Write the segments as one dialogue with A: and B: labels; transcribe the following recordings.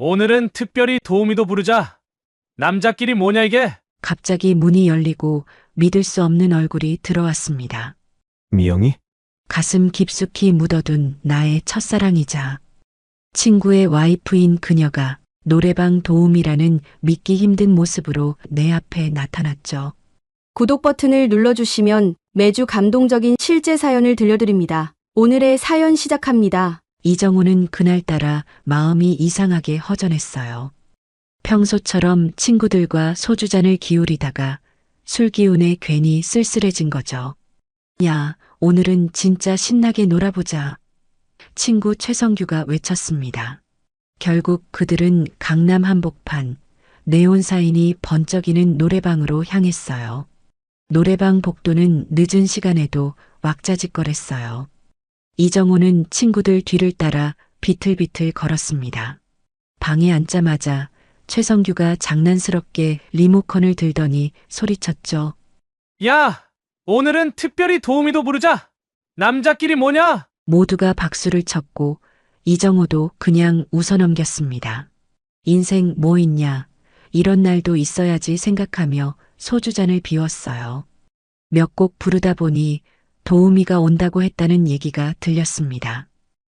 A: 오늘은 특별히 도우미도 부르자. 남자끼리 뭐냐 이게?
B: 갑자기 문이 열리고 믿을 수 없는 얼굴이 들어왔습니다.
C: 미영이?
B: 가슴 깊숙이 묻어둔 나의 첫사랑이자 친구의 와이프인 그녀가 노래방 도우미라는 믿기 힘든 모습으로 내 앞에 나타났죠.
D: 구독 버튼을 눌러주시면 매주 감동적인 실제 사연을 들려드립니다. 오늘의 사연 시작합니다.
B: 이정우는 그날따라 마음이 이상하게 허전했어요. 평소처럼 친구들과 소주잔을 기울이다가 술 기운에 괜히 쓸쓸해진 거죠. 야, 오늘은 진짜 신나게 놀아보자. 친구 최성규가 외쳤습니다. 결국 그들은 강남 한복판, 네온 사인이 번쩍이는 노래방으로 향했어요. 노래방 복도는 늦은 시간에도 왁자지껄했어요. 이정호는 친구들 뒤를 따라 비틀비틀 걸었습니다. 방에 앉자마자 최성규가 장난스럽게 리모컨을 들더니 소리쳤죠.
A: 야, 오늘은 특별히 도우미도 부르자. 남자끼리 뭐냐?
B: 모두가 박수를 쳤고 이정호도 그냥 웃어넘겼습니다. 인생 뭐 있냐, 이런 날도 있어야지 생각하며 소주잔을 비웠어요. 몇 곡 부르다 보니 도우미가 온다고 했다는 얘기가 들렸습니다.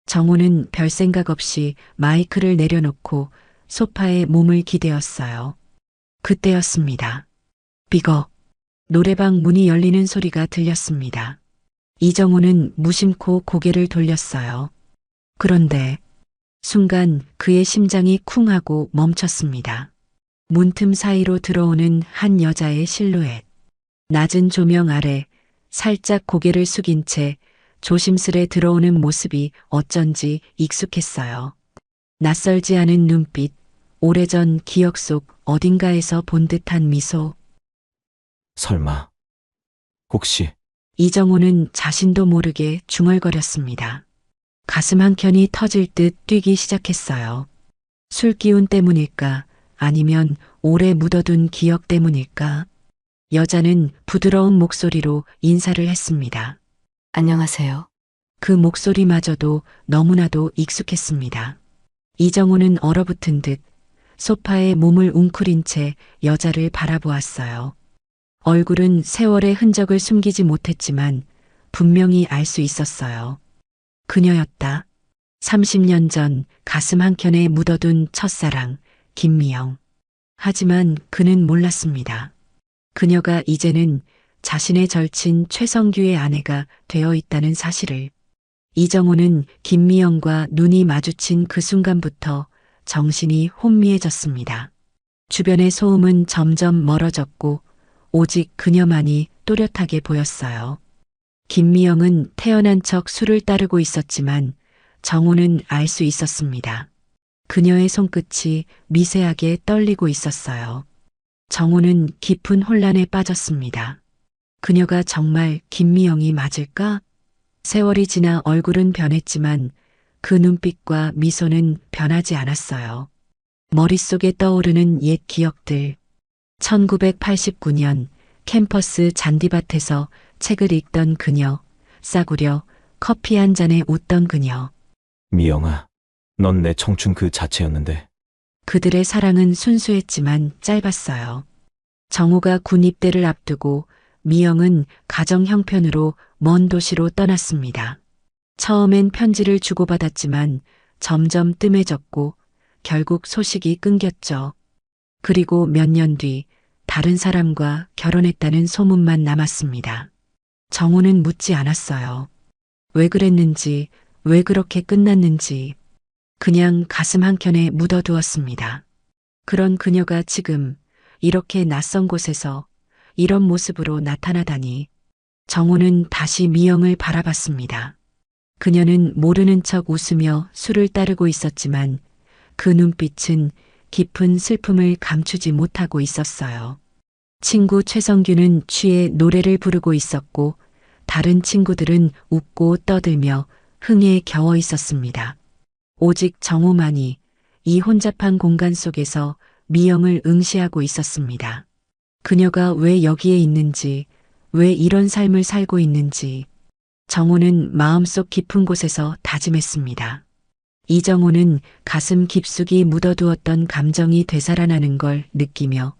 B: 정호는 별 생각 없이 마이크를 내려놓고 소파에 몸을 기대었어요. 그때였습니다. 삐걱. 노래방 문이 열리는 소리가 들렸습니다. 이정호는 무심코 고개를 돌렸어요. 그런데 순간 그의 심장이 쿵 하고 멈췄습니다. 문틈 사이로 들어오는 한 여자의 실루엣. 낮은 조명 아래 살짝 고개를 숙인 채 조심스레 들어오는 모습이 어쩐지 익숙했어요. 낯설지 않은 눈빛, 오래전 기억 속 어딘가에서 본 듯한 미소.
C: 설마. 혹시
B: 이정호는 자신도 모르게 중얼거렸습니다. 가슴 한켠이 터질 듯 뛰기 시작했어요. 술 기운 때문일까? 아니면 오래 묻어둔 기억 때문일까? 여자는 부드러운 목소리로 인사를 했습니다.
D: 안녕하세요.
B: 그 목소리마저도 너무나도 익숙했습니다. 이정호는 얼어붙은 듯 소파에 몸을 웅크린 채 여자를 바라보았어요. 얼굴은 세월의 흔적을 숨기지 못했지만 분명히 알 수 있었어요. 그녀였다. 30년 전 가슴 한켠에 묻어둔 첫사랑 김미영. 하지만 그는 몰랐습니다. 그녀가 이제는 자신의 절친 최성규의 아내가 되어 있다는 사실을. 이정호는 김미영과 눈이 마주친 그 순간부터 정신이 혼미해졌습니다. 주변의 소음은 점점 멀어졌고 오직 그녀만이 또렷하게 보였어요. 김미영은 태연한 척 술을 따르고 있었지만 정호는 알 수 있었습니다. 그녀의 손끝이 미세하게 떨리고 있었어요. 정호는 깊은 혼란에 빠졌습니다. 그녀가 정말 김미영이 맞을까? 세월이 지나 얼굴은 변했지만 그 눈빛과 미소는 변하지 않았어요. 머릿속에 떠오르는 옛 기억들. 1989년 캠퍼스 잔디밭에서 책을 읽던 그녀, 싸구려 커피 한 잔에 웃던 그녀.
C: 미영아, 넌 내 청춘 그 자체였는데.
B: 그들의 사랑은 순수했지만 짧았어요. 정호가 군 입대를 앞두고 미영은 가정 형편으로 먼 도시로 떠났습니다. 처음엔 편지를 주고받았지만 점점 뜸해졌고 결국 소식이 끊겼죠. 그리고 몇 년 뒤 다른 사람과 결혼했다는 소문만 남았습니다. 정호는 묻지 않았어요. 왜 그랬는지, 왜 그렇게 끝났는지 그냥 가슴 한켠에 묻어두었습니다. 그런 그녀가 지금 이렇게 낯선 곳에서 이런 모습으로 나타나다니. 정호는 다시 미영을 바라봤습니다. 그녀는 모르는 척 웃으며 술을 따르고 있었지만 그 눈빛은 깊은 슬픔을 감추지 못하고 있었어요. 친구 최성규는 취해 노래를 부르고 있었고 다른 친구들은 웃고 떠들며 흥에 겨워 있었습니다. 오직 정호만이 이 혼잡한 공간 속에서 미영을 응시하고 있었습니다. 그녀가 왜 여기에 있는지, 왜 이런 삶을 살고 있는지 정호는 마음속 깊은 곳에서 다짐했습니다. 이정호는 가슴 깊숙이 묻어두었던 감정이 되살아나는 걸 느끼며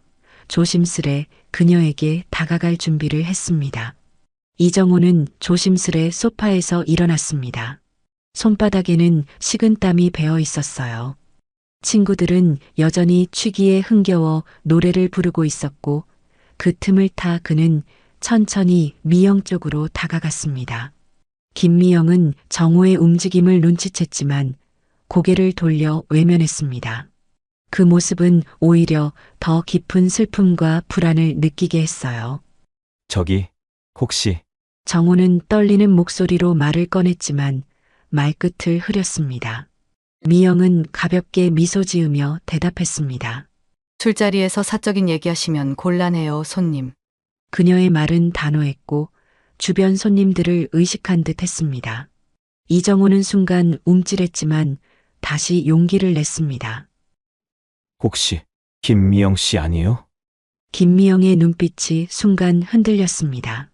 B: 조심스레 그녀에게 다가갈 준비를 했습니다. 이정호는 조심스레 소파에서 일어났습니다. 손바닥에는 식은땀이 배어 있었어요. 친구들은 여전히 취기에 흥겨워 노래를 부르고 있었고 그 틈을 타 그는 천천히 미영 쪽으로 다가갔습니다. 김미영은 정호의 움직임을 눈치챘지만 고개를 돌려 외면했습니다. 그 모습은 오히려 더 깊은 슬픔과 불안을 느끼게 했어요.
C: 저기, 혹시
B: 정호는 떨리는 목소리로 말을 꺼냈지만 말끝을 흐렸습니다. 미영은 가볍게 미소 지으며 대답했습니다.
E: 술자리에서 사적인 얘기하시면 곤란해요, 손님.
B: 그녀의 말은 단호했고 주변 손님들을 의식한 듯 했습니다. 이정호는 순간 움찔했지만 다시 용기를 냈습니다.
C: 혹시 김미영 씨 아니에요?
B: 김미영의 눈빛이 순간 흔들렸습니다.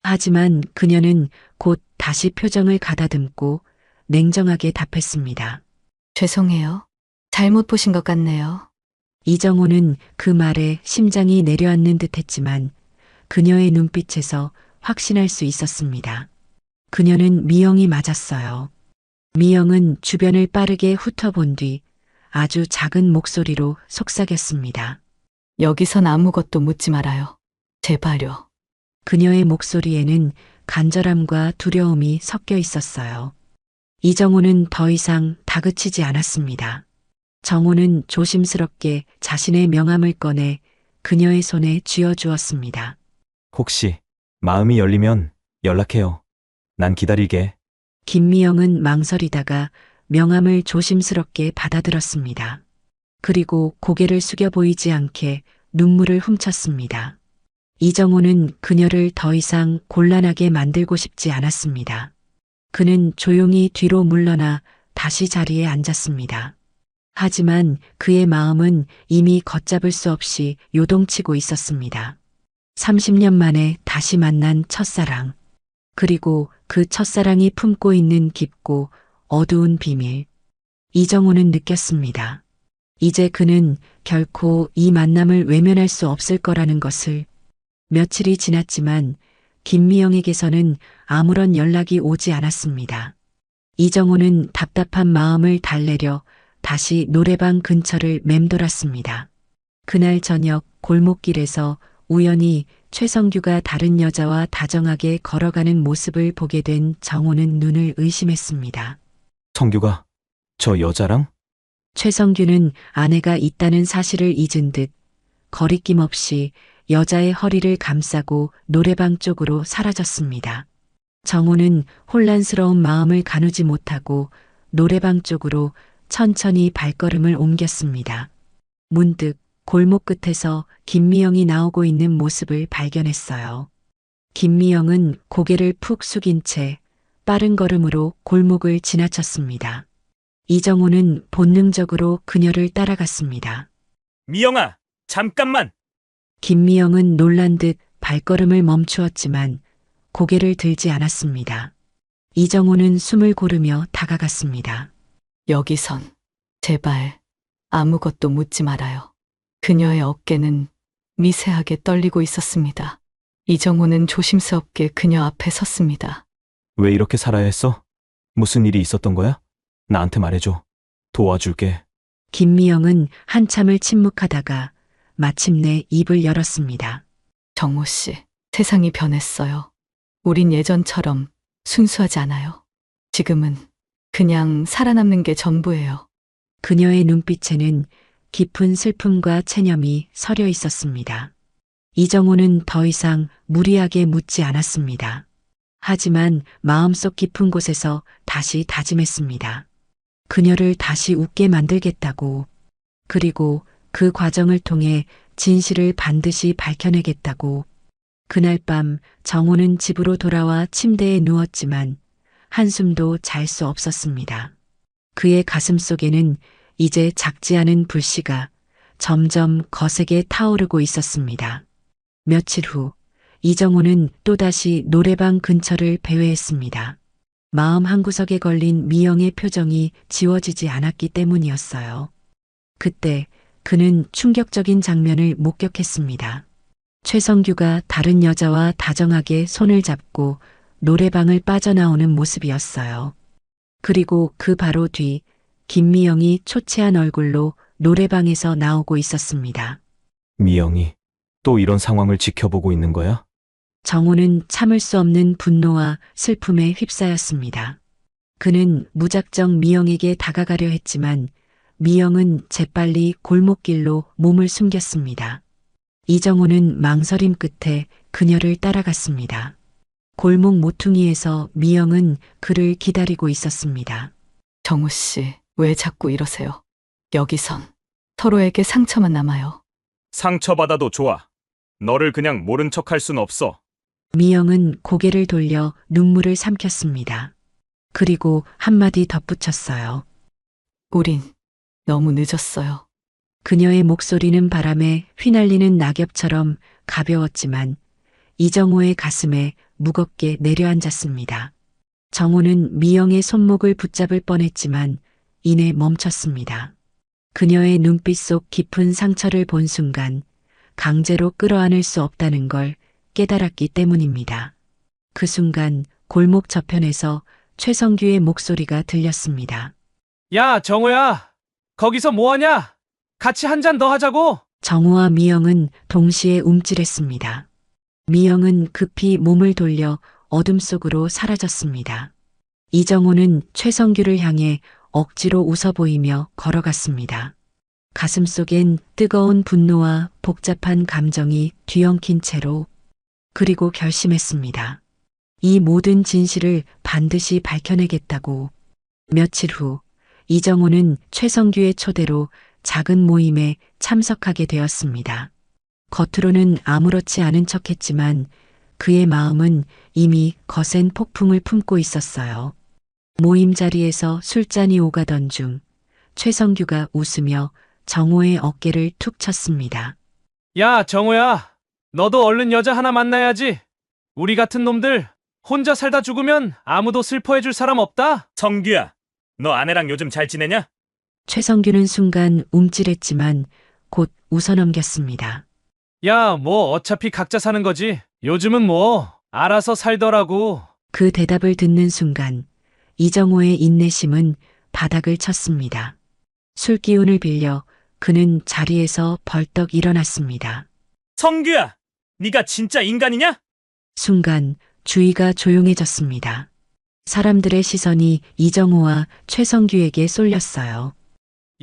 B: 하지만 그녀는 곧 다시 표정을 가다듬고 냉정하게 답했습니다.
E: 죄송해요. 잘못 보신 것 같네요.
B: 이정호는 그 말에 심장이 내려앉는 듯 했지만 그녀의 눈빛에서 확신할 수 있었습니다. 그녀는 미영이 맞았어요. 미영은 주변을 빠르게 훑어본 뒤 아주 작은 목소리로 속삭였습니다.
E: 여기선 아무것도 묻지 말아요. 제발요.
B: 그녀의 목소리에는 간절함과 두려움이 섞여 있었어요. 이정호는 더 이상 다그치지 않았습니다. 정호는 조심스럽게 자신의 명함을 꺼내 그녀의 손에 쥐어주었습니다.
C: 혹시 마음이 열리면 연락해요. 난 기다릴게.
B: 김미영은 망설이다가 명함을 조심스럽게 받아들었습니다. 그리고 고개를 숙여 보이지 않게 눈물을 훔쳤습니다. 이정호는 그녀를 더 이상 곤란하게 만들고 싶지 않았습니다. 그는 조용히 뒤로 물러나 다시 자리에 앉았습니다. 하지만 그의 마음은 이미 걷잡을 수 없이 요동치고 있었습니다. 30년 만에 다시 만난 첫사랑, 그리고 그 첫사랑이 품고 있는 깊고 어두운 비밀. 이정호는 느꼈습니다. 이제 그는 결코 이 만남을 외면할 수 없을 거라는 것을. 며칠이 지났지만 김미영에게서는 아무런 연락이 오지 않았습니다. 이정호는 답답한 마음을 달래려 다시 노래방 근처를 맴돌았습니다. 그날 저녁 골목길에서 우연히 최성규가 다른 여자와 다정하게 걸어가는 모습을 보게 된 정호는 눈을 의심했습니다.
C: 성규가 저 여자랑?
B: 최성규는 아내가 있다는 사실을 잊은 듯 거리낌 없이 여자의 허리를 감싸고 노래방 쪽으로 사라졌습니다. 정호는 혼란스러운 마음을 가누지 못하고 노래방 쪽으로 천천히 발걸음을 옮겼습니다. 문득 골목 끝에서 김미영이 나오고 있는 모습을 발견했어요. 김미영은 고개를 푹 숙인 채 빠른 걸음으로 골목을 지나쳤습니다. 이정호는 본능적으로 그녀를 따라갔습니다.
A: 미영아, 잠깐만.
B: 김미영은 놀란 듯 발걸음을 멈추었지만 고개를 들지 않았습니다. 이정호는 숨을 고르며 다가갔습니다.
E: 여기선 제발 아무것도 묻지 말아요. 그녀의 어깨는 미세하게 떨리고 있었습니다. 이정호는 조심스럽게 그녀 앞에 섰습니다.
C: 왜 이렇게 살아야 했어? 무슨 일이 있었던 거야? 나한테 말해줘. 도와줄게.
B: 김미영은 한참을 침묵하다가 마침내 입을 열었습니다.
E: 정호 씨, 세상이 변했어요. 우린 예전처럼 순수하지 않아요. 지금은 그냥 살아남는 게 전부예요.
B: 그녀의 눈빛에는 깊은 슬픔과 체념이 서려 있었습니다. 이정호는 더 이상 무리하게 묻지 않았습니다. 하지만 마음속 깊은 곳에서 다시 다짐했습니다. 그녀를 다시 웃게 만들겠다고, 그리고 그 과정을 통해 진실을 반드시 밝혀내겠다고. 그날 밤 정호는 집으로 돌아와 침대에 누웠지만 한숨도 잘 수 없었습니다. 그의 가슴 속에는 이제 작지 않은 불씨가 점점 거세게 타오르고 있었습니다. 며칠 후 이정호는 또다시 노래방 근처를 배회했습니다. 마음 한구석에 걸린 미영의 표정이 지워지지 않았기 때문이었어요. 그때 그는 충격적인 장면을 목격했습니다. 최성규가 다른 여자와 다정하게 손을 잡고 노래방을 빠져나오는 모습이었어요. 그리고 그 바로 뒤 김미영이 초췌한 얼굴로 노래방에서 나오고 있었습니다.
C: 미영이 또 이런 상황을 지켜보고 있는 거야?
B: 정호는 참을 수 없는 분노와 슬픔에 휩싸였습니다. 그는 무작정 미영에게 다가가려 했지만 미영은 재빨리 골목길로 몸을 숨겼습니다. 이정호는 망설임 끝에 그녀를 따라갔습니다. 골목 모퉁이에서 미영은 그를 기다리고 있었습니다.
E: 정우 씨, 왜 자꾸 이러세요? 여기선 서로에게 상처만 남아요.
A: 상처받아도 좋아. 너를 그냥 모른 척할 순 없어.
B: 미영은 고개를 돌려 눈물을 삼켰습니다. 그리고 한마디 덧붙였어요.
E: 우린 너무 늦었어요.
B: 그녀의 목소리는 바람에 휘날리는 낙엽처럼 가벼웠지만 이정호의 가슴에 무겁게 내려앉았습니다. 정호는 미영의 손목을 붙잡을 뻔했지만 이내 멈췄습니다. 그녀의 눈빛 속 깊은 상처를 본 순간 강제로 끌어안을 수 없다는 걸 깨달았기 때문입니다. 그 순간 골목 저편에서 최성규의 목소리가 들렸습니다.
A: 야, 정호야. 거기서 뭐하냐? 같이 한 잔 더 하자고.
B: 정호와 미영은 동시에 움찔했습니다. 미영은 급히 몸을 돌려 어둠 속으로 사라졌습니다. 이정호는 최성규를 향해 억지로 웃어 보이며 걸어갔습니다. 가슴속엔 뜨거운 분노와 복잡한 감정이 뒤엉킨 채로 그리고 결심했습니다. 이 모든 진실을 반드시 밝혀내겠다고. 며칠 후 이정호는 최성규의 초대로 작은 모임에 참석하게 되었습니다. 겉으로는 아무렇지 않은 척했지만 그의 마음은 이미 거센 폭풍을 품고 있었어요. 모임 자리에서 술잔이 오가던 중 최성규가 웃으며 정호의 어깨를 툭 쳤습니다.
A: 야, 정호야. 너도 얼른 여자 하나 만나야지. 우리 같은 놈들 혼자 살다 죽으면 아무도 슬퍼해줄 사람 없다. 성규야, 너 아내랑 요즘 잘 지내냐?
B: 최성규는 순간 움찔했지만 곧 웃어넘겼습니다.
A: 야, 뭐 어차피 각자 사는 거지. 요즘은 뭐 알아서 살더라고.
B: 그 대답을 듣는 순간 이정호의 인내심은 바닥을 쳤습니다. 술 기운을 빌려 그는 자리에서 벌떡 일어났습니다.
A: 성규야, 네가 진짜 인간이냐?
B: 순간 주위가 조용해졌습니다. 사람들의 시선이 이정호와 최성규에게 쏠렸어요.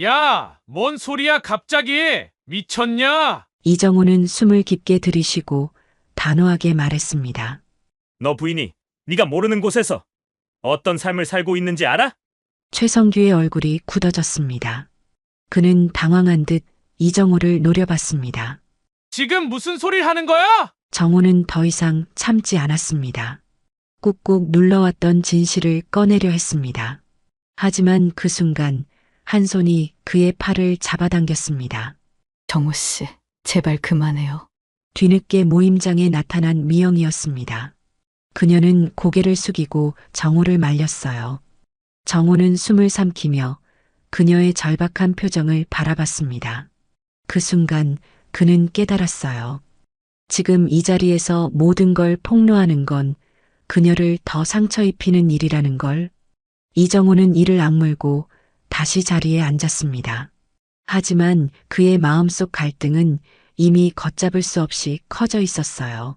A: 야, 뭔 소리야 갑자기? 미쳤냐?
B: 이정호는 숨을 깊게 들이쉬고 단호하게 말했습니다.
A: 너 부인이 네가 모르는 곳에서 어떤 삶을 살고 있는지 알아?
B: 최성규의 얼굴이 굳어졌습니다. 그는 당황한 듯 이정호를 노려봤습니다.
A: 지금 무슨 소리를 하는 거야?
B: 정호는 더 이상 참지 않았습니다. 꾹꾹 눌러왔던 진실을 꺼내려 했습니다. 하지만 그 순간 한 손이 그의 팔을 잡아당겼습니다.
E: 정우 씨, 제발 그만해요.
B: 뒤늦게 모임장에 나타난 미영이었습니다. 그녀는 고개를 숙이고 정호를 말렸어요. 정호는 숨을 삼키며 그녀의 절박한 표정을 바라봤습니다. 그 순간 그는 깨달았어요. 지금 이 자리에서 모든 걸 폭로하는 건 그녀를 더 상처 입히는 일이라는 걸. 이정호는 이를 악물고 다시 자리에 앉았습니다. 하지만 그의 마음속 갈등은 이미 걷잡을 수 없이 커져 있었어요.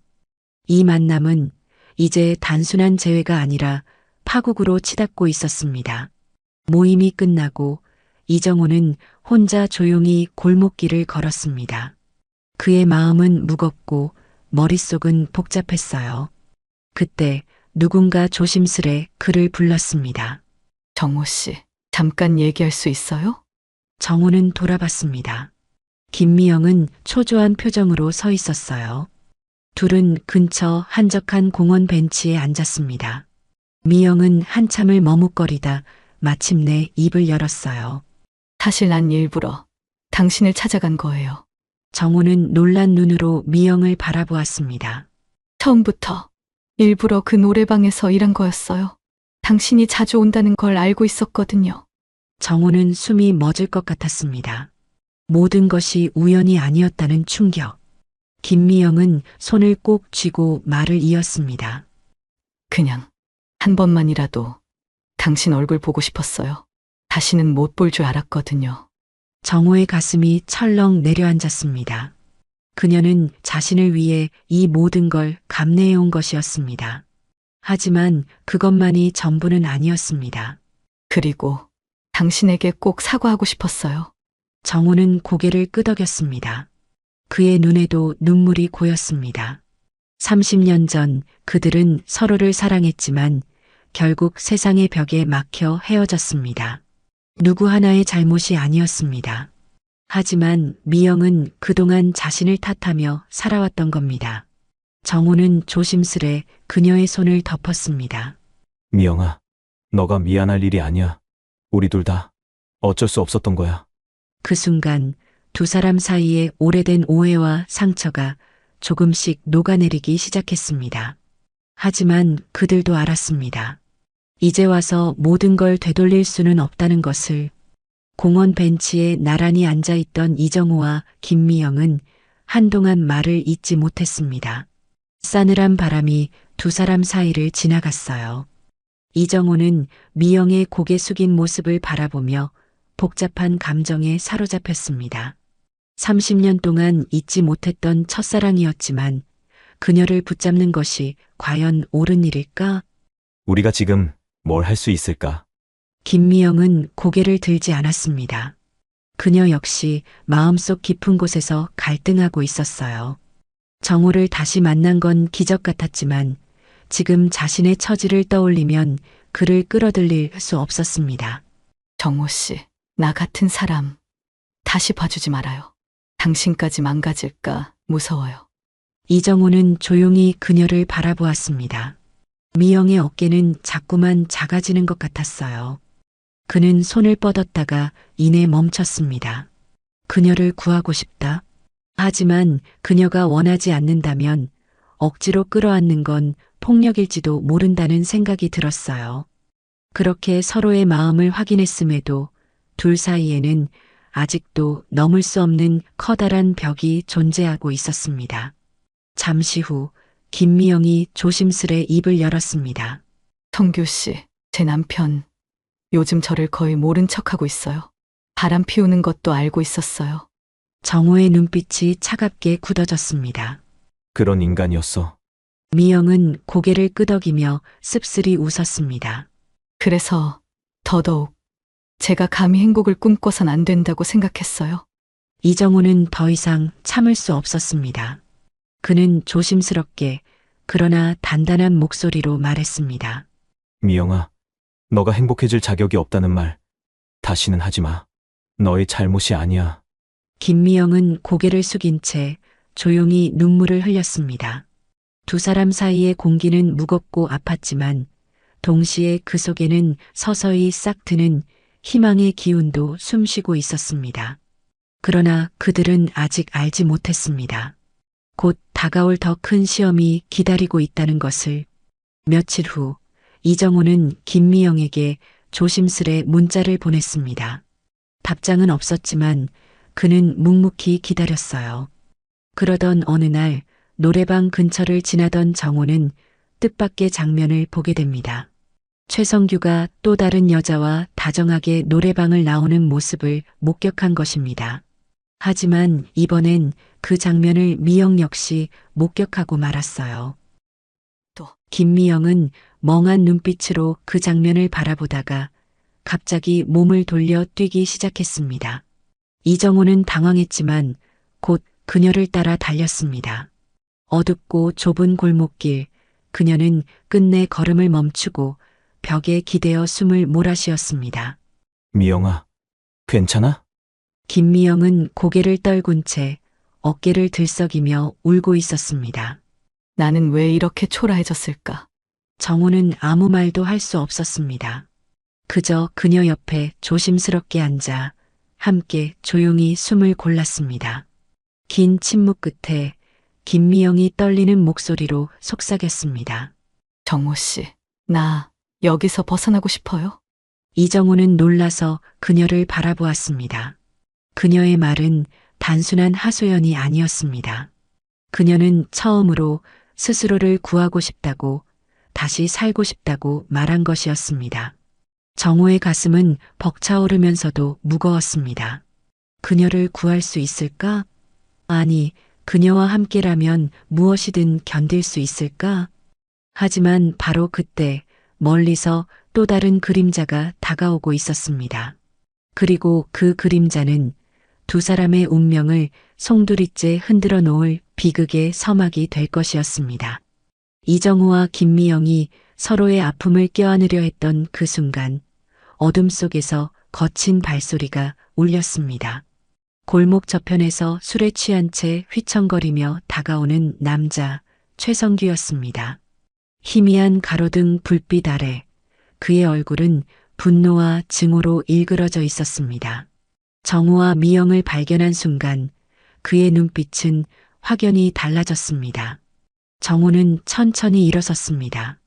B: 이 만남은 이제 단순한 재회가 아니라 파국으로 치닫고 있었습니다. 모임이 끝나고 이정호는 혼자 조용히 골목길을 걸었습니다. 그의 마음은 무겁고 머릿속은 복잡했어요. 그때 누군가 조심스레 그를 불렀습니다.
E: 정우 씨, 잠깐 얘기할 수 있어요?
B: 정호는 돌아봤습니다. 김미영은 초조한 표정으로 서 있었어요. 둘은 근처 한적한 공원 벤치에 앉았습니다. 미영은 한참을 머뭇거리다 마침내 입을 열었어요.
E: 사실 난 일부러 당신을 찾아간 거예요.
B: 정호는 놀란 눈으로 미영을 바라보았습니다.
E: 처음부터 일부러 그 노래방에서 일한 거였어요. 당신이 자주 온다는 걸 알고 있었거든요.
B: 정호는 숨이 멎을 것 같았습니다. 모든 것이 우연이 아니었다는 충격. 김미영은 손을 꼭 쥐고 말을 이었습니다.
E: 그냥 한 번만이라도 당신 얼굴 보고 싶었어요. 다시는 못 볼 줄 알았거든요.
B: 정호의 가슴이 철렁 내려앉았습니다. 그녀는 자신을 위해 이 모든 걸 감내해온 것이었습니다. 하지만 그것만이 전부는 아니었습니다.
E: 그리고 당신에게 꼭 사과하고 싶었어요.
B: 정호는 고개를 끄덕였습니다. 그의 눈에도 눈물이 고였습니다. 30년 전 그들은 서로를 사랑했지만 결국 세상의 벽에 막혀 헤어졌습니다. 누구 하나의 잘못이 아니었습니다. 하지만 미영은 그동안 자신을 탓하며 살아왔던 겁니다. 정호는 조심스레 그녀의 손을 덮었습니다.
C: 미영아, 너가 미안할 일이 아니야. 우리 둘 다 어쩔 수 없었던 거야.
B: 그 순간 두 사람 사이에 오래된 오해와 상처가 조금씩 녹아내리기 시작했습니다. 하지만 그들도 알았습니다. 이제 와서 모든 걸 되돌릴 수는 없다는 것을. 공원 벤치에 나란히 앉아있던 이정호와 김미영은 한동안 말을 잇지 못했습니다. 싸늘한 바람이 두 사람 사이를 지나갔어요. 이정호는 미영의 고개 숙인 모습을 바라보며 복잡한 감정에 사로잡혔습니다. 30년 동안 잊지 못했던 첫사랑이었지만 그녀를 붙잡는 것이 과연 옳은 일일까?
C: 우리가 지금 뭘 할 수 있을까?
B: 김미영은 고개를 들지 않았습니다. 그녀 역시 마음속 깊은 곳에서 갈등하고 있었어요. 정호를 다시 만난 건 기적 같았지만 지금 자신의 처지를 떠올리면 그를 끌어들일 수 없었습니다.
E: 정호 씨, 나 같은 사람 다시 봐주지 말아요. 당신까지 망가질까 무서워요.
B: 이정호는 조용히 그녀를 바라보았습니다. 미영의 어깨는 자꾸만 작아지는 것 같았어요. 그는 손을 뻗었다가 이내 멈췄습니다. 그녀를 구하고 싶다. 하지만 그녀가 원하지 않는다면 억지로 끌어안는 건 폭력일지도 모른다는 생각이 들었어요. 그렇게 서로의 마음을 확인했음에도 둘 사이에는 아직도 넘을 수 없는 커다란 벽이 존재하고 있었습니다. 잠시 후 김미영이 조심스레 입을 열었습니다.
E: 성규 씨, 제 남편 요즘 저를 거의 모른 척하고 있어요. 바람 피우는 것도 알고 있었어요.
B: 정호의 눈빛이 차갑게 굳어졌습니다.
C: 그런 인간이었어.
B: 미영은 고개를 끄덕이며 씁쓸히 웃었습니다.
E: 그래서 더더욱 제가 감히 행복을 꿈꿔선 안 된다고 생각했어요.
B: 이정호는 더 이상 참을 수 없었습니다. 그는 조심스럽게 그러나 단단한 목소리로 말했습니다.
C: 미영아, 너가 행복해질 자격이 없다는 말 다시는 하지 마. 너의 잘못이 아니야.
B: 김미영은 고개를 숙인 채 조용히 눈물을 흘렸습니다. 두 사람 사이의 공기는 무겁고 아팠지만 동시에 그 속에는 서서히 싹 트는 희망의 기운도 숨쉬고 있었습니다. 그러나 그들은 아직 알지 못했습니다. 곧 다가올 더 큰 시험이 기다리고 있다는 것을. 며칠 후 이정호는 김미영에게 조심스레 문자를 보냈습니다. 답장은 없었지만 그는 묵묵히 기다렸어요. 그러던 어느 날 노래방 근처를 지나던 정호는 뜻밖의 장면을 보게 됩니다. 최성규가 또 다른 여자와 다정하게 노래방을 나오는 모습을 목격한 것입니다. 하지만 이번엔 그 장면을 미영 역시 목격하고 말았어요.
E: 또
B: 김미영은 멍한 눈빛으로 그 장면을 바라보다가 갑자기 몸을 돌려 뛰기 시작했습니다. 이정호는 당황했지만 곧 그녀를 따라 달렸습니다. 어둡고 좁은 골목길, 그녀는 끝내 걸음을 멈추고 벽에 기대어 숨을 몰아쉬었습니다.
C: 미영아, 괜찮아?
B: 김미영은 고개를 떨군 채 어깨를 들썩이며 울고 있었습니다.
E: 나는 왜 이렇게 초라해졌을까?
B: 정호는 아무 말도 할 수 없었습니다. 그저 그녀 옆에 조심스럽게 앉아 함께 조용히 숨을 골랐습니다. 긴 침묵 끝에 김미영이 떨리는 목소리로 속삭였습니다.
E: 정호 씨, 나 여기서 벗어나고 싶어요.
B: 이정우는 놀라서 그녀를 바라보았습니다. 그녀의 말은 단순한 하소연이 아니었습니다. 그녀는 처음으로 스스로를 구하고 싶다고, 다시 살고 싶다고 말한 것이었습니다. 정호의 가슴은 벅차오르면서도 무거웠습니다. 그녀를 구할 수 있을까? 아니, 그녀와 함께라면 무엇이든 견딜 수 있을까? 하지만 바로 그때 멀리서 또 다른 그림자가 다가오고 있었습니다. 그리고 그 그림자는 두 사람의 운명을 송두리째 흔들어 놓을 비극의 서막이 될 것이었습니다. 이정우와 김미영이 서로의 아픔을 껴안으려 했던 그 순간 어둠 속에서 거친 발소리가 울렸습니다. 골목 저편에서 술에 취한 채 휘청거리며 다가오는 남자 최성규였습니다. 희미한 가로등 불빛 아래 그의 얼굴은 분노와 증오로 일그러져 있었습니다. 정우와 미영을 발견한 순간 그의 눈빛은 확연히 달라졌습니다. 정우는 천천히 일어섰습니다.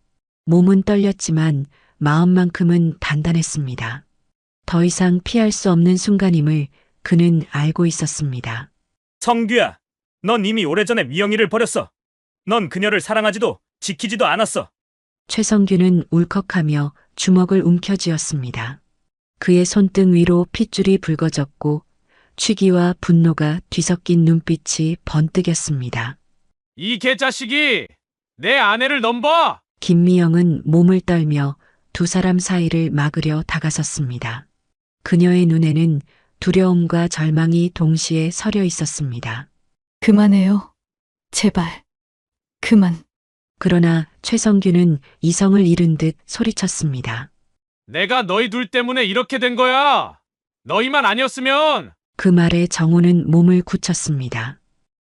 B: 몸은 떨렸지만 마음만큼은 단단했습니다. 더 이상 피할 수 없는 순간임을 그는 알고 있었습니다.
A: 성규야, 넌 이미 오래전에 미영이를 버렸어. 넌 그녀를 사랑하지도 지키지도 않았어.
B: 최성규는 울컥하며 주먹을 움켜쥐었습니다. 그의 손등 위로 핏줄이 붉어졌고 취기와 분노가 뒤섞인 눈빛이 번뜩였습니다.
A: 이 개자식이 내 아내를 넘봐!
B: 김미영은 몸을 떨며 두 사람 사이를 막으려 다가섰습니다. 그녀의 눈에는 두려움과 절망이 동시에 서려 있었습니다.
E: 그만해요. 제발. 그만.
B: 그러나 최성규는 이성을 잃은 듯 소리쳤습니다.
A: 내가 너희 둘 때문에 이렇게 된 거야. 너희만 아니었으면.
B: 그 말에 정우는 몸을 굳혔습니다.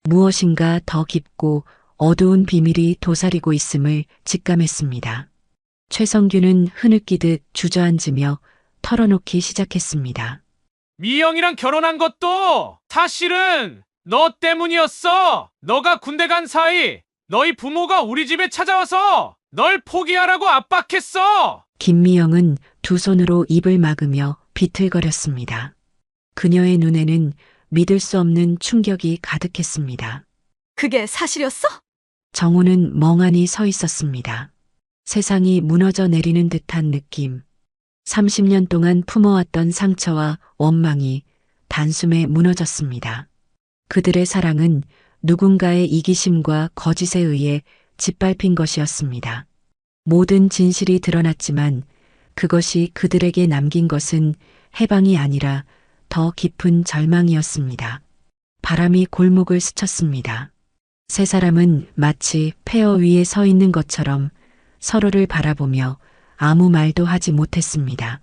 B: 무엇인가 더 깊고 어두운 비밀이 도사리고 있음을 직감했습니다. 최성규는 흐느끼듯 주저앉으며 털어놓기 시작했습니다.
A: 미영이랑 결혼한 것도 사실은 너 때문이었어. 너가 군대 간 사이 너희 부모가 우리 집에 찾아와서 널 포기하라고 압박했어.
B: 김미영은 두 손으로 입을 막으며 비틀거렸습니다. 그녀의 눈에는 믿을 수 없는 충격이 가득했습니다.
E: 그게 사실이었어?
B: 정우는 멍하니 서 있었습니다. 세상이 무너져 내리는 듯한 느낌. 30년 동안 품어왔던 상처와 원망이 단숨에 무너졌습니다. 그들의 사랑은 누군가의 이기심과 거짓에 의해 짓밟힌 것이었습니다. 모든 진실이 드러났지만 그것이 그들에게 남긴 것은 해방이 아니라 더 깊은 절망이었습니다. 바람이 골목을 스쳤습니다. 세 사람은 마치 폐허 위에 서 있는 것처럼 서로를 바라보며 아무 말도 하지 못했습니다.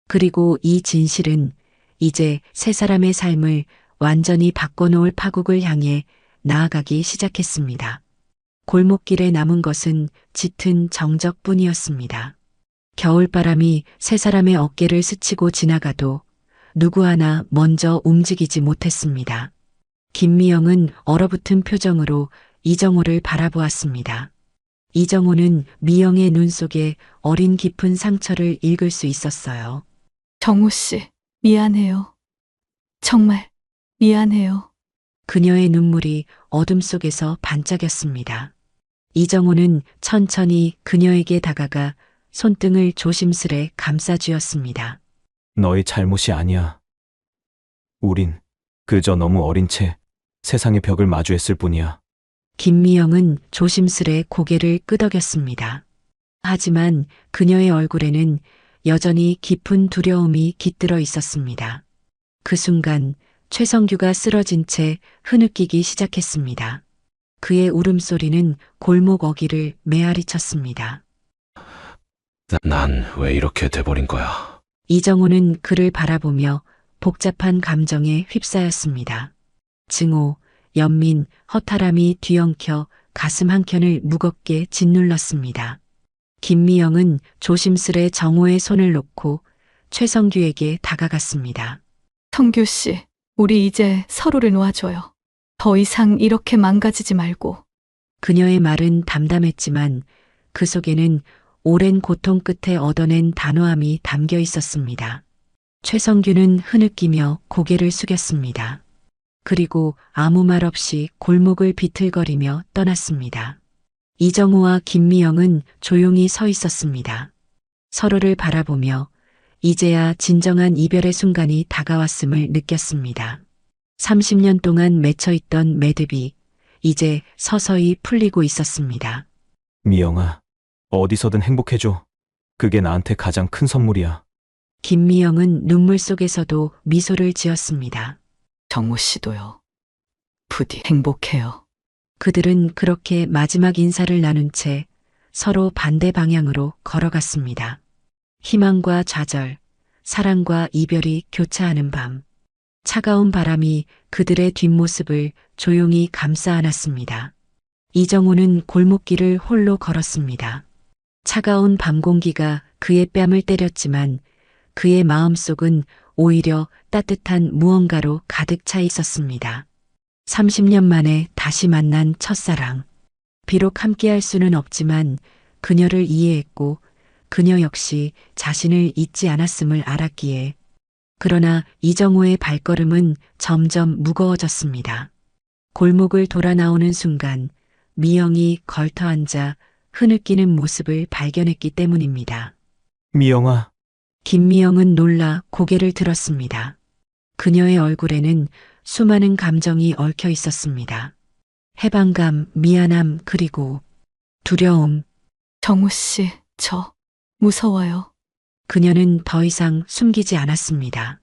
B: 그리고 이 진실은 이제 세 사람의 삶을 완전히 바꿔놓을 파국을 향해 나아가기 시작했습니다. 골목길에 남은 것은 짙은 정적뿐이었습니다. 겨울바람이 세 사람의 어깨를 스치고 지나가도 누구 하나 먼저 움직이지 못했습니다. 김미영은 얼어붙은 표정으로 이정호를 바라보았습니다. 이정호는 미영의 눈 속에 어린 깊은 상처를 읽을 수 있었어요.
E: 정우 씨, 미안해요. 정말 미안해요.
B: 그녀의 눈물이 어둠 속에서 반짝였습니다. 이정호는 천천히 그녀에게 다가가 손등을 조심스레 감싸주었습니다.
C: 너의 잘못이 아니야. 우린 그저 너무 어린 채 세상의 벽을 마주했을 뿐이야.
B: 김미영은 조심스레 고개를 끄덕였습니다. 하지만 그녀의 얼굴에는 여전히 깊은 두려움이 깃들어 있었습니다. 그 순간 최성규가 쓰러진 채 흐느끼기 시작했습니다. 그의 울음소리는 골목 어귀를 메아리 쳤습니다.
F: 난 왜 이렇게 돼버린 거야?
B: 이정호는 그를 바라보며 복잡한 감정에 휩싸였습니다. 증오, 연민, 허탈함이 뒤엉켜 가슴 한켠을 무겁게 짓눌렀습니다. 김미영은 조심스레 정호의 손을 놓고 최성규에게 다가갔습니다.
E: 성규 씨, 우리 이제 서로를 놓아줘요. 더 이상 이렇게 망가지지 말고.
B: 그녀의 말은 담담했지만 그 속에는 오랜 고통 끝에 얻어낸 단호함이 담겨 있었습니다. 최성규는 흐느끼며 고개를 숙였습니다. 그리고 아무 말 없이 골목을 비틀거리며 떠났습니다. 이정호와 김미영은 조용히 서 있었습니다. 서로를 바라보며 이제야 진정한 이별의 순간이 다가왔음을 느꼈습니다. 30년 동안 맺혀있던 매듭이 이제 서서히 풀리고 있었습니다.
C: 미영아, 어디서든 행복해줘. 그게 나한테 가장 큰 선물이야.
B: 김미영은 눈물 속에서도 미소를 지었습니다.
E: 정모 씨도요. 부디 행복해요.
B: 그들은 그렇게 마지막 인사를 나눈 채 서로 반대 방향으로 걸어갔습니다. 희망과 좌절, 사랑과 이별이 교차하는 밤. 차가운 바람이 그들의 뒷모습을 조용히 감싸 안았습니다. 이정호는 골목길을 홀로 걸었습니다. 차가운 밤 공기가 그의 뺨을 때렸지만 그의 마음속은 오히려 따뜻한 무언가로 가득 차 있었습니다. 30년 만에 다시 만난 첫사랑. 비록 함께할 수는 없지만 그녀를 이해했고 그녀 역시 자신을 잊지 않았음을 알았기에. 그러나 이정호의 발걸음은 점점 무거워졌습니다. 골목을 돌아 나오는 순간 미영이 걸터앉아 흐느끼는 모습을 발견했기 때문입니다.
C: 미영아,
B: 김미영은 놀라 고개를 들었습니다. 그녀의 얼굴에는 수많은 감정이 얽혀 있었습니다. 해방감, 미안함, 그리고 두려움.
E: 정모 씨, 저 무서워요.
B: 그녀는 더 이상 숨기지 않았습니다.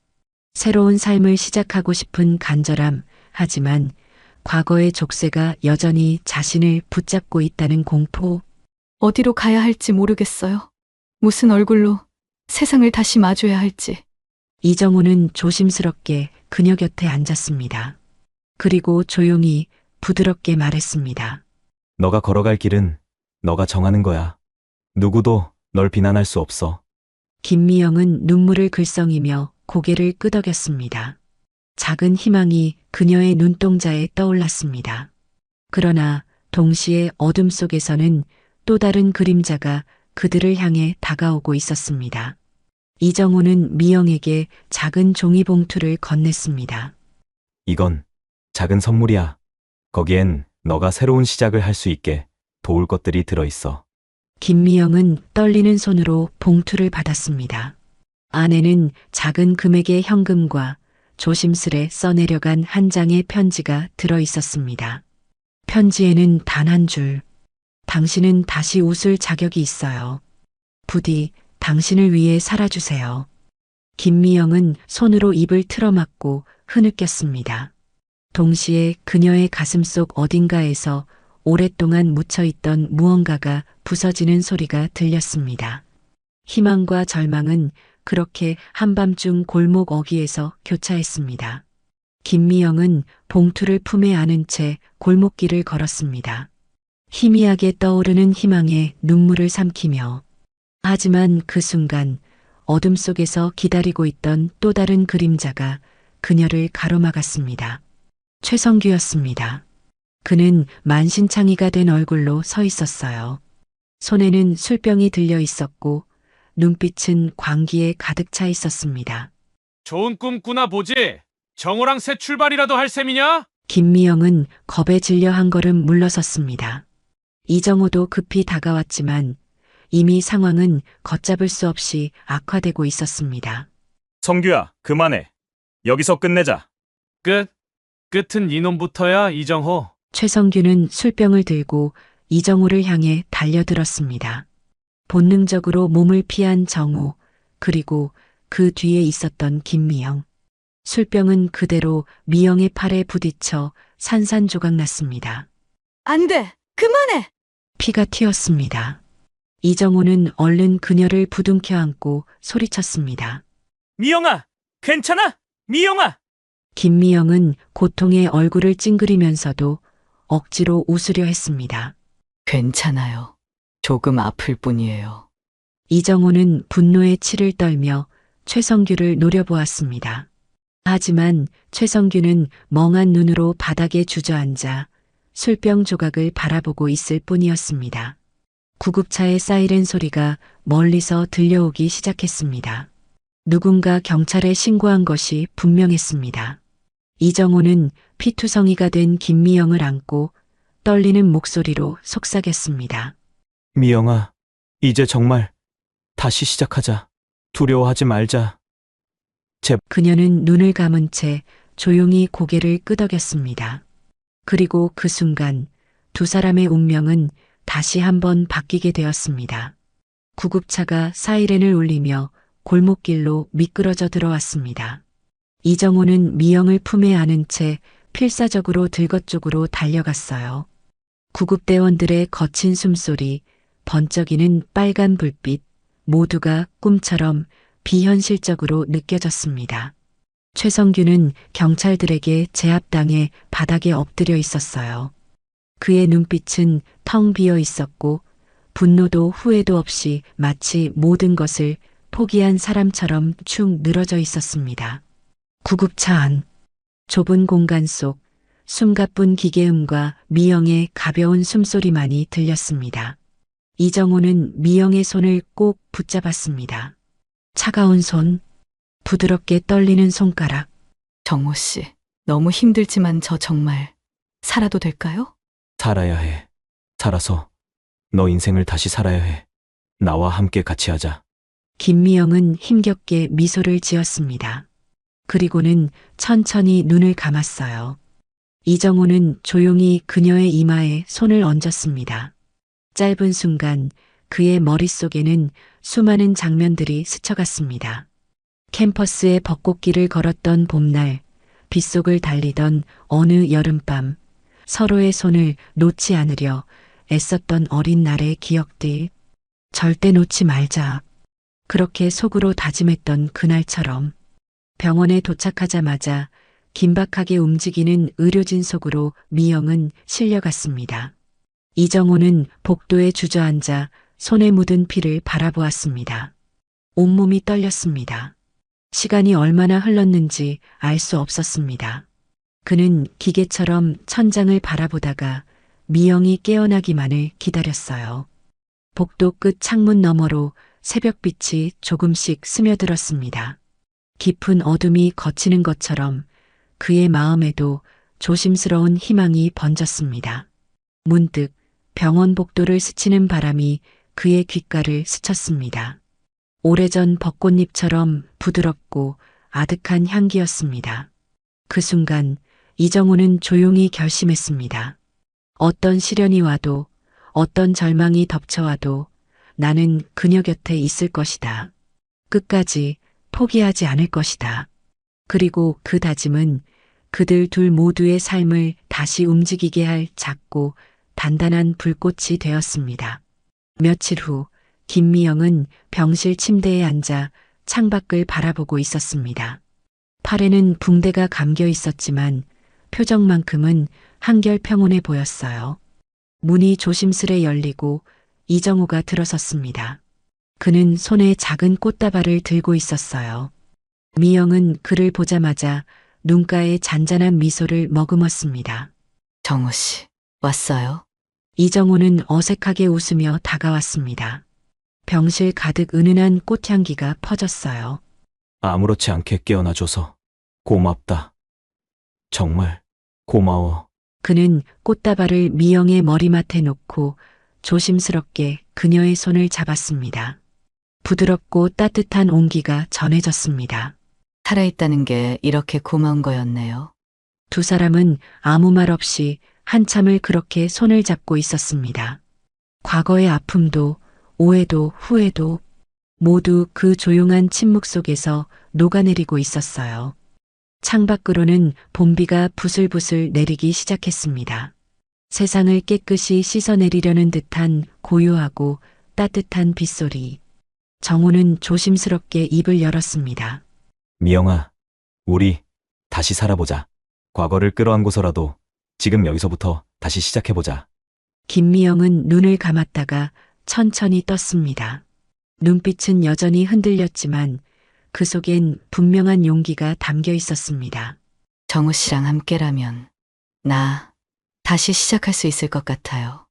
B: 새로운 삶을 시작하고 싶은 간절함, 하지만 과거의 족쇄가 여전히 자신을 붙잡고 있다는 공포.
E: 어디로 가야 할지 모르겠어요. 무슨 얼굴로 세상을 다시 마주해야 할지.
B: 이정호는 조심스럽게 그녀 곁에 앉았습니다. 그리고 조용히 부드럽게 말했습니다.
C: 너가 걸어갈 길은 너가 정하는 거야. 누구도 널 비난할 수 없어.
B: 김미영은 눈물을 글썽이며 고개를 끄덕였습니다. 작은 희망이 그녀의 눈동자에 떠올랐습니다. 그러나 동시에 어둠 속에서는 또 다른 그림자가 그들을 향해 다가오고 있었습니다. 이정호는 미영에게 작은 종이봉투를 건넸습니다.
C: 이건 작은 선물이야. 거기엔 너가 새로운 시작을 할 수 있게 도울 것들이 들어있어.
B: 김미영은 떨리는 손으로 봉투를 받았습니다. 안에는 작은 금액의 현금과 조심스레 써내려간 한 장의 편지가 들어 있었습니다. 편지에는 단 한 줄. 당신은 다시 웃을 자격이 있어요. 부디 당신을 위해 살아주세요. 김미영은 손으로 입을 틀어막고 흐느꼈습니다. 동시에 그녀의 가슴속 어딘가에서 오랫동안 묻혀있던 무언가가 부서지는 소리가 들렸습니다. 희망과 절망은 그렇게 한밤중 골목 어귀에서 교차했습니다. 김미영은 봉투를 품에 안은 채 골목길을 걸었습니다. 희미하게 떠오르는 희망에 눈물을 삼키며. 하지만 그 순간 어둠 속에서 기다리고 있던 또 다른 그림자가 그녀를 가로막았습니다. 최성규였습니다. 그는 만신창이가 된 얼굴로 서 있었어요. 손에는 술병이 들려 있었고 눈빛은 광기에 가득 차 있었습니다.
A: 좋은 꿈 꾸나 보지? 정호랑 새 출발이라도 할 셈이냐?
B: 김미영은 겁에 질려 한 걸음 물러섰습니다. 이정호도 급히 다가왔지만 이미 상황은 걷잡을 수 없이 악화되고 있었습니다.
C: 성규야, 그만해. 여기서 끝내자.
A: 끝. 끝은 이놈부터야, 이정호.
B: 최성규는 술병을 들고 이정호를 향해 달려들었습니다. 본능적으로 몸을 피한 정호, 그리고 그 뒤에 있었던 김미영. 술병은 그대로 미영의 팔에 부딪혀 산산조각 났습니다.
E: 안 돼! 그만해!
B: 피가 튀었습니다. 이정호는 얼른 그녀를 부둥켜 안고 소리쳤습니다.
A: 미영아! 괜찮아? 미영아!
B: 김미영은 고통에 얼굴을 찡그리면서도 억지로 웃으려 했습니다.
E: 괜찮아요. 조금 아플 뿐이에요.
B: 이정호는 분노에 치를 떨며 최성규를 노려보았습니다. 하지만 최성규는 멍한 눈으로 바닥에 주저앉아 술병 조각을 바라보고 있을 뿐이었습니다. 구급차의 사이렌 소리가 멀리서 들려오기 시작했습니다. 누군가 경찰에 신고한 것이 분명했습니다. 이정호는 피투성이가 된 김미영을 안고 떨리는 목소리로 속삭였습니다.
C: 미영아, 이제 정말 다시 시작하자. 두려워하지 말자.
B: 그녀는 눈을 감은 채 조용히 고개를 끄덕였습니다. 그리고 그 순간 두 사람의 운명은 다시 한번 바뀌게 되었습니다. 구급차가 사이렌을 울리며 골목길로 미끄러져 들어왔습니다. 이정호는 미영을 품에 안은 채 필사적으로 들것 쪽으로 달려갔어요. 구급대원들의 거친 숨소리, 번쩍이는 빨간 불빛, 모두가 꿈처럼 비현실적으로 느껴졌습니다. 최성규는 경찰들에게 제압당해 바닥에 엎드려 있었어요. 그의 눈빛은 텅 비어 있었고 분노도 후회도 없이 마치 모든 것을 포기한 사람처럼 축 늘어져 있었습니다. 구급차 안, 좁은 공간 속 숨가쁜 기계음과 미영의 가벼운 숨소리만이 들렸습니다. 이정호는 미영의 손을 꼭 붙잡았습니다. 차가운 손, 부드럽게 떨리는 손가락.
E: 정호 씨, 너무 힘들지만 저 정말 살아도 될까요?
C: 살아야 해. 살아서 너 인생을 다시 살아야 해. 나와 함께 같이 하자.
B: 김미영은 힘겹게 미소를 지었습니다. 그리고는 천천히 눈을 감았어요. 이정호는 조용히 그녀의 이마에 손을 얹었습니다. 짧은 순간 그의 머릿속에는 수많은 장면들이 스쳐갔습니다. 캠퍼스의 벚꽃길을 걸었던 봄날, 빗속을 달리던 어느 여름밤, 서로의 손을 놓지 않으려 애썼던 어린 날의 기억들. 절대 놓지 말자. 그렇게 속으로 다짐했던 그날처럼 병원에 도착하자마자 긴박하게 움직이는 의료진 속으로 미영은 실려갔습니다. 이정호는 복도에 주저앉아 손에 묻은 피를 바라보았습니다. 온몸이 떨렸습니다. 시간이 얼마나 흘렀는지 알 수 없었습니다. 그는 기계처럼 천장을 바라보다가 미영이 깨어나기만을 기다렸어요. 복도 끝 창문 너머로 새벽빛이 조금씩 스며들었습니다. 깊은 어둠이 걷히는 것처럼 그의 마음에도 조심스러운 희망이 번졌습니다. 문득 병원 복도를 스치는 바람이 그의 귓가를 스쳤습니다. 오래전 벚꽃잎처럼 부드럽고 아득한 향기였습니다. 그 순간 이정호는 조용히 결심했습니다. 어떤 시련이 와도, 어떤 절망이 덮쳐와도 나는 그녀 곁에 있을 것이다. 끝까지 포기하지 않을 것이다. 그리고 그 다짐은 그들 둘 모두의 삶을 다시 움직이게 할 작고 단단한 불꽃이 되었습니다. 며칠 후 김미영은 병실 침대에 앉아 창밖을 바라보고 있었습니다. 팔에는 붕대가 감겨 있었지만 표정만큼은 한결 평온해 보였어요. 문이 조심스레 열리고 이정호가 들어섰습니다. 그는 손에 작은 꽃다발을 들고 있었어요. 미영은 그를 보자마자 눈가에 잔잔한 미소를 머금었습니다.
E: 정호 씨, 왔어요?
B: 이정호는 어색하게 웃으며 다가왔습니다. 병실 가득 은은한 꽃향기가 퍼졌어요.
C: 아무렇지 않게 깨어나줘서 고맙다. 정말 고마워.
B: 그는 꽃다발을 미영의 머리맡에 놓고 조심스럽게 그녀의 손을 잡았습니다. 부드럽고 따뜻한 온기가 전해졌습니다.
E: 살아있다는 게 이렇게 고마운 거였네요.
B: 두 사람은 아무 말 없이 한참을 그렇게 손을 잡고 있었습니다. 과거의 아픔도 오해도 후회도 모두 그 조용한 침묵 속에서 녹아내리고 있었어요. 창밖으로는 봄비가 부슬부슬 내리기 시작했습니다. 세상을 깨끗이 씻어내리려는 듯한 고요하고 따뜻한 빗소리. 정호는 조심스럽게 입을 열었습니다.
C: 미영아, 우리 다시 살아보자. 과거를 끌어안고서라도 지금 여기서부터 다시 시작해보자.
B: 김미영은 눈을 감았다가 천천히 떴습니다. 눈빛은 여전히 흔들렸지만 그 속엔 분명한 용기가 담겨 있었습니다.
E: 정호 씨랑 함께라면 나 다시 시작할 수 있을 것 같아요.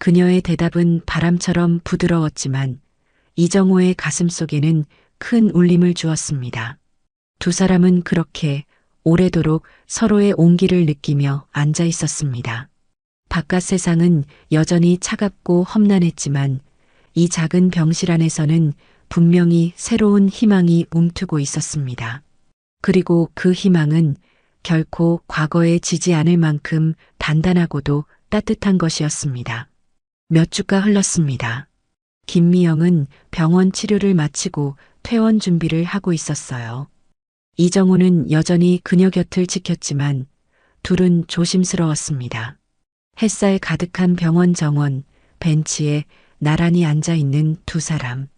B: 그녀의 대답은 바람처럼 부드러웠지만 이정호의 가슴 속에는 큰 울림을 주었습니다. 두 사람은 그렇게 오래도록 서로의 온기를 느끼며 앉아 있었습니다. 바깥 세상은 여전히 차갑고 험난했지만 이 작은 병실 안에서는 분명히 새로운 희망이 움트고 있었습니다. 그리고 그 희망은 결코 과거에 지지 않을 만큼 단단하고도 따뜻한 것이었습니다. 몇 주가 흘렀습니다. 김미영은 병원 치료를 마치고 퇴원 준비를 하고 있었어요. 이정호는 여전히 그녀 곁을 지켰지만 둘은 조심스러웠습니다. 햇살 가득한 병원 정원, 벤치에 나란히 앉아 있는 두 사람.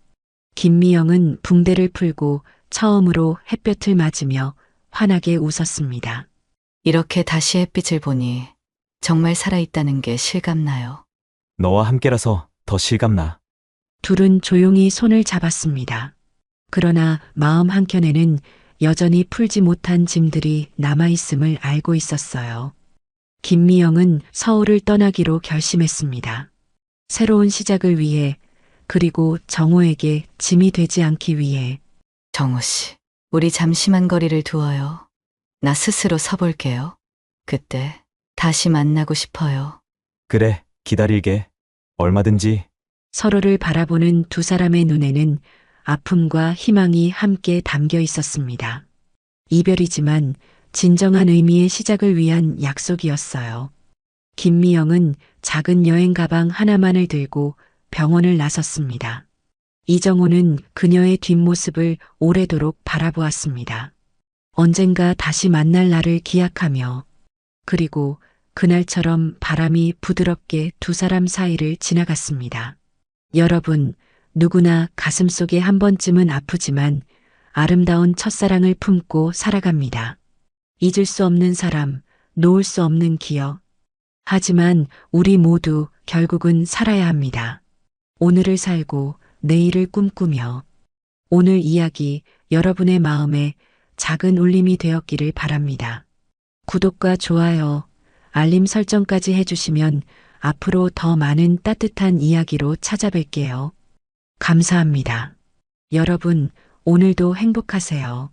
B: 김미영은 붕대를 풀고 처음으로 햇볕을 맞으며 환하게 웃었습니다.
E: 이렇게 다시 햇빛을 보니 정말 살아있다는 게 실감나요.
C: 너와 함께라서 더 실감나.
B: 둘은 조용히 손을 잡았습니다. 그러나 마음 한켠에는 여전히 풀지 못한 짐들이 남아있음을 알고 있었어요. 김미영은 서울을 떠나기로 결심했습니다. 새로운 시작을 위해, 그리고 정호에게 짐이 되지 않기 위해.
E: 정호 씨, 우리 잠시만 거리를 두어요. 나 스스로 서볼게요. 그때 다시 만나고 싶어요.
C: 그래, 기다릴게. 얼마든지.
B: 서로를 바라보는 두 사람의 눈에는 아픔과 희망이 함께 담겨 있었습니다. 이별이지만 진정한 의미의 시작을 위한 약속이었어요. 김미영은 작은 여행 가방 하나만을 들고 병원을 나섰습니다. 이정호는 그녀의 뒷모습을 오래도록 바라보았습니다. 언젠가 다시 만날 날을 기약하며, 그리고 그날처럼 바람이 부드럽게 두 사람 사이를 지나갔습니다. 여러분, 누구나 가슴속에 한 번쯤은 아프지만 아름다운 첫사랑을 품고 살아갑니다. 잊을 수 없는 사람, 놓을 수 없는 기억. 하지만 우리 모두 결국은 살아야 합니다. 오늘을 살고 내일을 꿈꾸며. 오늘 이야기 여러분의 마음에 작은 울림이 되었기를 바랍니다. 구독과 좋아요, 알림 설정까지 해주시면 앞으로 더 많은 따뜻한 이야기로 찾아뵐게요. 감사합니다. 여러분, 오늘도 행복하세요.